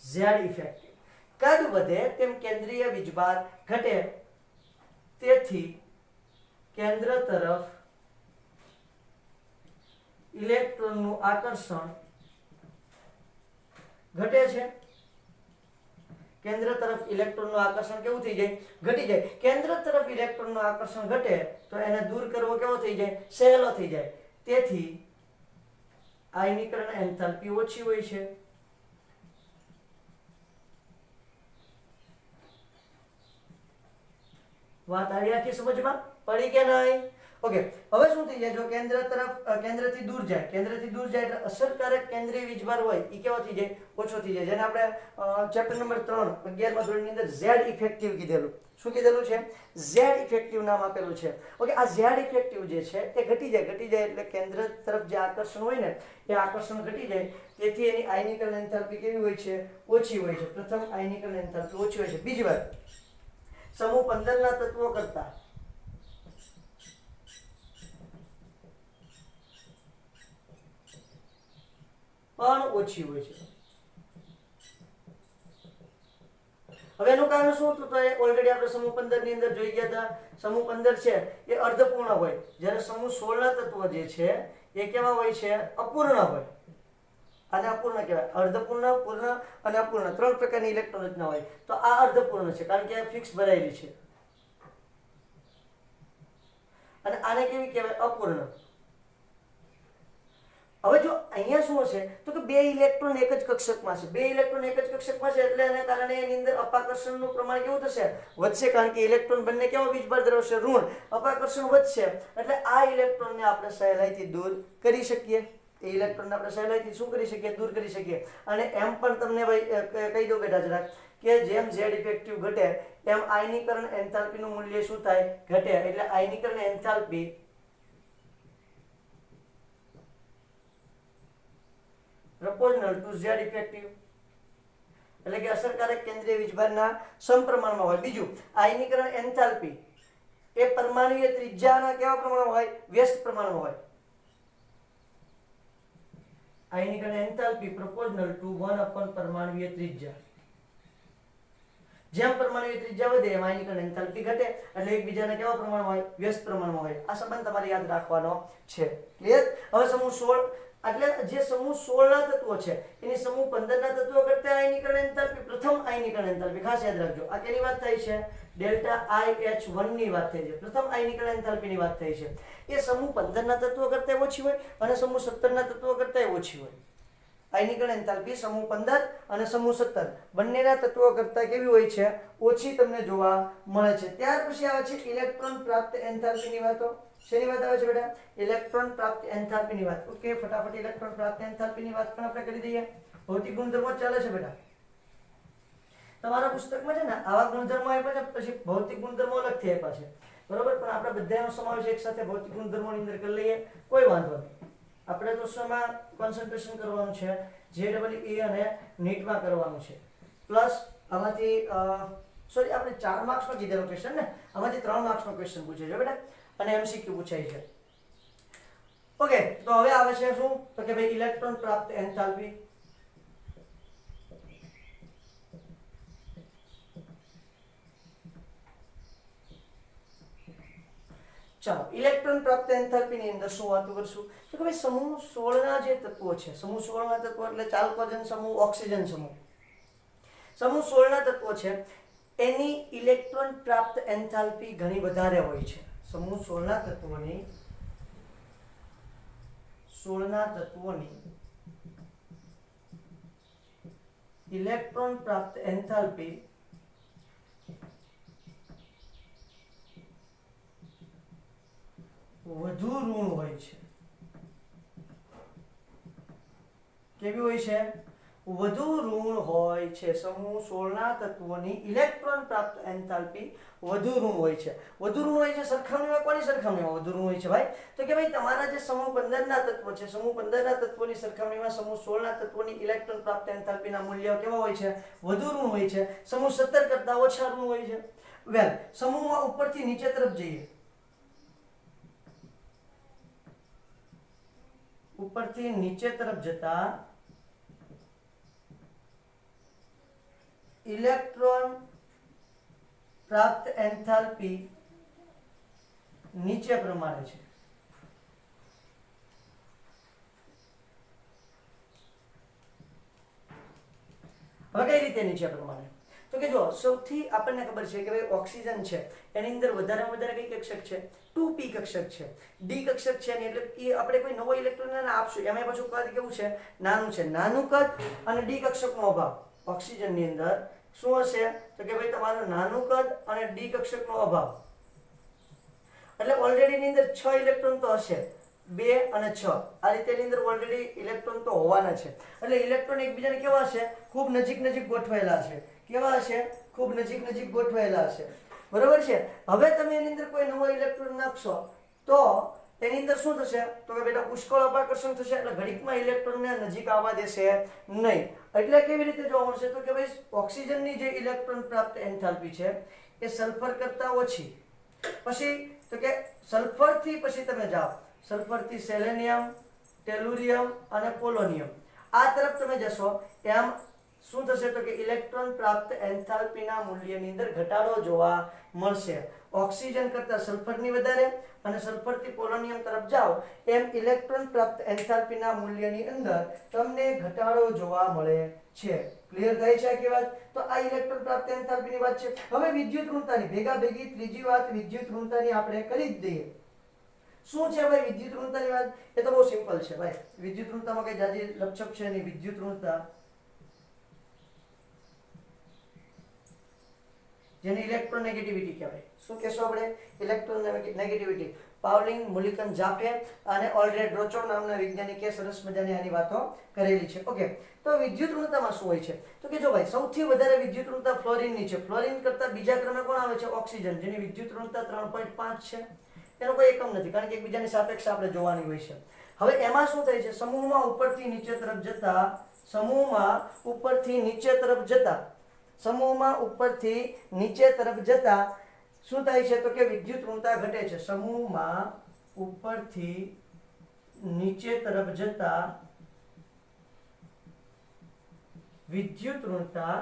A: Z effective. કદ વધે તેમ કેન્દ્રીય વીજભાર ઘટે, તેથી કેન્દ્ર તરફ ઇલેક્ટ્રોનનું આકર્ષણ ઘટે છે. કેન્દ્ર તરફ ઇલેક્ટ્રોનનું આકર્ષણ કેવું થઈ જાય? ઘટી જાય. કેન્દ્ર તરફ ઇલેક્ટ્રોનનું આકર્ષણ ઘટે તો એને દૂર કરવો કેવો થઈ જાય? સહેલો થઈ જાય. તેથી આયનીકરણ એન્થાલ્પી ઓછી હોય છે. વાત આવી આખી સમજમાં? પડી કે નહીં? ઓકે, હવે શું થઈ જાય, જો કેન્દ્ર તરફ કેન્દ્રથી દૂર જાય એટલે અસરકારક કેન્દ્રીય વીજભાર હોય એ કેવો થઈ જાય, ઓછો થઈ જાય, જેને આપણે ચેપ્ટર નંબર 3 11મા ધોરણની અંદર ઝેડ ઇફેક્ટિવ કીધેલું. શું કીધેલું છે? ઝેડ ઇફેક્ટિવ નામ આપેલું છે. ઓકે, આ ઝેડ ઇફેક્ટિવ જે છે એ ઘટી જાય એટલે કેન્દ્ર તરફ જે આકર્ષણ હોય ને એ આકર્ષણ ઘટી જાય, તેથી એની આયનીકરણ એન્થાલ્પી કેવી હોય છે? ઓછી હોય છે. પ્રથમ આયનીકરણ એન્થાલ્પી ઓછી હોય છે. બીજી વાત, સમૂહ 15 ના તત્વો કરતા પણ ઓછી હોય છે. હવે એનું કારણ શું હતું? તો એ ઓલરેડી આપણે સમૂહ 15 ની અંદર જોઈ ગયા હતા. સમૂહ 15 છે એ અર્ધપૂર્ણ હોય, જ્યારે સમૂહ 16 ના તત્વો જે છે એ કેવા હોય છે? અપૂર્ણ હોય. આને અપૂર્ણ કહેવાય. અર્ધપૂર્ણ, પૂર્ણ અને અપૂર્ણ 3 પ્રકારની ઇલેક્ટ્રોન રચના હોય. તો આ અર્ધપૂર્ણ છે કારણ કે ફિક્સ ભરાયેલી છે. અને આને કેવી કહેવાય? અપૂર્ણ. હવે જો અહીંયા શું હશે તો કે બે ઇલેક્ટ્રોન એક જ કક્ષકમાં છે. બે ઇલેક્ટ્રોન એક જ કક્ષકમાં છે એટલે એના કારણે એની અંદર અપાકર્ષણનું પ્રમાણ કેવું થશે? વધશે, કારણ કે ઇલેક્ટ્રોન બંને કેવો વીજભાર ધરાવશે? ઋણ. અપાકર્ષણ વધશે એટલે આ ઇલેક્ટ્રોનને આપણે સહેલાઈથી દૂર કરી શકીએ. એ ઇલેક્ટ્રોનને આપણે સહેલાઈથી શું કરી શકીએ? દૂર કરી શકીએ. અને એમ પણ તમને ભાઈ કહી દઉં બેટા જરાક કે જેમ ઝેડ ઇફેક્ટિવ ઘટે એમ આયનીકરણ એન્થાલ્પીનું મૂલ્ય શું થાય? ઘટે. એટલે આયનીકરણ enthalpy proportional to Z effective એટલે કે અસરકારક કેન્દ્રીય વીજભારના સમપ્રમાણમાં હોય. બીજું, આયનીકરણ એન્થાલ્પી એ પરમાણુય ત્રિજ્યાના કેવા પ્રમાણમાં હોય? વ્યસ્ત પ્રમાણમાં હોય. આયનીકરણ એન્થાલ્પી proportional to 1 upon પરમાણુય ત્રિજ્યા. જેમ પરમાણુય ત્રિજ્યા વધે એમ આયનીકરણ એન્થાલ્પી ઘટે એટલે એકબીજાના કેવા પ્રમાણમાં હોય? વ્યસ્ત પ્રમાણમાં હોય. આ સંબંધ તમારે યાદ રાખવાનો છે. ક્લિયર? હવે સમૂહ 16 એટલે જે સમૂહ 16 ના તત્વો છે એની સમૂહ 15 ના તત્વો કરતા આયનીકરણ એન્થાલ્પી, પ્રથમ આયનીકરણ એન્થાલ્પી ખાસ યાદ રાખજો. આ કેની વાત થાય છે? ડેલ્ટા IH1 ની વાત થઈ છે. પ્રથમ આયનીકરણ એન્થાલ્પી ની વાત થઈ છે. એ સમૂહ 15 ના તત્વો કરતા ઓછી હોય અને સમૂહ 17 ના તત્વો કરતા ઓછી હોય. આયનીકરણ એન્થાલ્પી સમૂહ 15 અને સમૂહ 17 બંનેના તત્વો કરતા કેવી હોય છે? ઓછી તમને જોવા મળે છે. ત્યાર પછી આવે છે ઇલેક્ટ્રોન પ્રાપ્ત એન્થાલ્પીની વાતો. શેની વાત આવે છે બેટા? ઇલેક્ટ્રોન પ્રાપ્ત એન્થાલ્પીની વાત. ઓકે, ફટાફટ ઇલેક્ટ્રોન પ્રાપ્ત એન્થાલ્પીની વાત પણ આપણે કરી દઈએ. ભૌતિક ગુણધર્મો ચાલે છે બેટા. તમારા પુસ્તકમાં છે ને આવા ગુણધર્મો આપ્યા છે, પછી ભૌતિક ગુણધર્મો અલગથી આપ્યા છે, બરોબર? પણ આપણે બધાનો સમાવેશ એક સાથે ભૌતિક ગુણધર્મોની અંદર કરી લઈએ, કોઈ વાંધો નહીં. આપણે તો શેમાં કોન્સન્ટ્રેશન કરવાનું છે? JEE અને નીટમાં કરવાનું છે. પ્લસ આમાંથી સોરી આપણે 4 માર્ક્સનો કીધેલો ક્વેશ્ચન ને, આમાંથી 3 માર્ક્સનો ક્વેશ્ચન પૂછે છે બેટા અને MCQ પૂછાય છે. ઓકે, તો હવે આવે છે શું? તો કે ભાઈ ઇલેક્ટ્રોન પ્રાપ્ત એન્થાલ્પી. ચાલો, ઇલેક્ટ્રોન પ્રાપ્ત એન્થાલ્પી ની અંદર શું વાતો કરશું? તો કે ભાઈ સમૂહ 16 ના જે તત્વો છે, સમૂહ 16 ના તત્વો એટલે ચાલ્કોજન સમૂહ, ઓક્સિજન સમૂહ. સમૂહ 16 ના તત્વો છે એની ઇલેક્ટ્રોન પ્રાપ્ત એન્થાલ્પી ઘણી વધારે હોય છે. સમૂહ 16 ના તત્વોની 16 ના તત્વોની ઇલેક્ટ્રોન પ્રાપ્ત એન્થાલ્પી વધુ ઋણ હોય છે. કેવી હોય છે? વધુ ઋણ હોય છે. સમૂહ 16 ના તત્વોની ઇલેક્ટ્રોન પ્રાપ્ત એન્થાલ્પી વધુ ઋણ હોય છે. વધુ ઋણ હોય છે સરખામણીમાં કોની સરખામણીમાં વધુ ઋણ હોય છે ભાઈ? તો કે ભાઈ તમારા જે સમૂહ 15 ના તત્વો છે, સમૂહ 15 ના તત્વોની સરખામણીમાં સમૂહ 16 ના તત્વોની ઇલેક્ટ્રોન પ્રાપ્ત એન્થાલ્પીના મૂલ્યો કેવા હોય છે? વધુ ઋણ હોય છે. સમૂહ 17 કરતા ઓછા ઋણ હોય છે. વેલ, સમૂહમાં ઉપરથી નીચે તરફ જઈએ, ઉપરથી નીચે તરફ જતા ઇલેક્ટ્રોન પ્રાપ્ત એન્થાલ્પી નીચે પ્રમાણે છે. હવે કઈ રીતે નીચે પ્રમાણે? તો કે જો સૌથી આપણને ખબર છે કે ભાઈ ઓક્સિજન છે એની અંદર વધારેમાં વધારે કઈ કક્ષક છે? 2p કક્ષક છે. ડી કક્ષક છે ને એટલે એ આપણે કોઈ નવો ઇલેક્ટ્રોન આપશું એમાં પાછું કદ કેવું છે? નાનું છે. નાનું કદ અને ડી કક્ષકનો અભાવ. ઓક્સિજનની અંદર શું હશે? તો કે ભાઈ તમારું નાનું કદ અને ડી કક્ષકનો અભાવ. એટલે ઓલરેડી ની અંદર 6 ઇલેક્ટ્રોન તો હશે, 2 અને 6 આ રીતેની અંદર ઓલરેડી ઇલેક્ટ્રોન તો હોવાના છે. એટલે ઇલેક્ટ્રોન એકબીજાને કેવા હશે? ખૂબ નજીક નજીક ગોઠવાયેલા છે. કેવા હશે? ખૂબ નજીક નજીક ગોઠવાયેલા હશે. બરોબર છે. હવે તમે એની અંદર કોઈ નવો ઇલેક્ટ્રોન નાખશો તો એની અંદર શું થશે? તો કે બેટા પુષ્કળ અપાકર્ષણ થશે, એટલે ઘડીકમાં ઇલેક્ટ્રોનને નજીક આવવા દેશે નહીં. એટલે કેવી રીતે જોવા મળશે? તો કે ભાઈ ઓક્સિજનની જે ઇલેક્ટ્રોન પ્રાપ્ત એન્થાલ્પી છે એ સલ્ફર કરતા ઓછી. પછી તો કે સલ્ફરથી પછી તમે જાઓ, સલ્ફરથી સેલેનિયમ, ટેલુરિયમ અને પોલોનિયમ આ તરફ તમે જશો એમ શું થશે? તો કે ઇલેક્ટ્રોન પ્રાપ્ત એન્થાલ્પીના મૂલ્યની અંદર ઘટાડો જોવા મળશે. ઓક્સિજન કરતા સલ્ફરની વધારે અને સલ્ફરથી પોલોનિયમ તરફ જાઓ એમ ઇલેક્ટ્રોન પ્રાપ્ત એન્થાલ્પીના મૂલ્યની અંદર તમને ઘટાડો જોવા મળે છે. ક્લિયર થાય છે આખી વાત? તો આ ઇલેક્ટ્રોન પ્રાપ્ત એન્થાલ્પીની વાત છે. હવે વિદ્યુત ઋણતાની ભેગા ભેગી ત્રીજી વાત વિદ્યુત ઋણતાની આપણે કરી જ દઈએ. શું છે ભાઈ વિદ્યુત ઋણતાની વાત? એ તો બહુ સિમ્પલ છે ભાઈ. વિદ્યુત ઋણતામાં કઈ જાજી લપછપ છે નહીં. વિદ્યુત ઋણતા જેને ઇલેક્ટ્રોનેગેટિવિટી કહેવાય. શું કહેશો આપણે? ઇલેક્ટ્રોનેગેટિવિટી. પાવલિંગ, મુલિકન જાફે અને ઓલ્ડ્રેડ રોચો નામના વૈજ્ઞાનિકે સરસ મજાની આની વાતો કરેલી છે. ઓકે, તો વિદ્યુત ઋણતામાં શું હોય છે? તો કે જો ભાઈ સૌથી વધારે વિદ્યુત ઋણતા ફ્લોરિનની છે. ફ્લોરિન કરતા બીજા ક્રમે કોણ આવે છે? ઓક્સિજન, જેની વિદ્યુત ઋણતા 3.5 છે. એનો કોઈ એકમ નથી, કારણ કે એકબીજાની સાપેક્ષ આપણે જોવાની હોય છે. હવે એમાં શું થાય છે? સમૂહમાં ઉપરથી નીચે તરફ જતા, સમૂહમાં ઉપરથી નીચે તરફ જતા, સમૂહમાં ઉપરથી નીચે તરફ જતા શું થાય છે? તો કે વિદ્યુત ઋણતા ઘટે છે. સમૂહમાં ઉપરથી નીચે તરફ જતા વિદ્યુત ઋણતા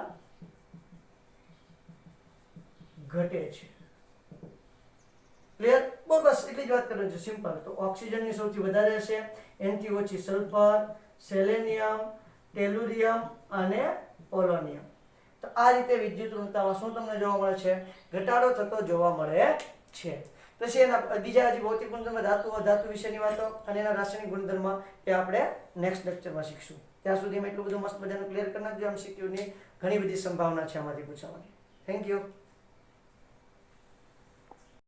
A: ઘટે છે. ક્લિયર? બસ એટલી જ વાત કરવાની છે, સિમ્પલ. તો ઓક્સિજનની સૌથી વધારે હશે, એનાથી ઓછી સલ્ફર, સેલેનિયમ, ટેલુરિયમ અને પોલોનિયમ. તો આ રીતે વિદ્યુત ઋણતામાં શું તમને જોવા મળે છે? ઘટાડો થતો જોવા મળે છે. પછી એના બીજા હજી ભૌતિક ગુણધર્મ, ધાતુ વિશેની વાતો અને એના રાસાયણિક ગુણધર્મ એ આપણે નેક્સ્ટ લેક્ચરમાં શીખશું. ત્યાં સુધીમાં એટલું બધું મસ્ત મજાનું ક્લિયર કરી નાખજો. MCQ ની ઘણી બધી સંભાવના છે આમાંથી પૂછવાની. Thank you.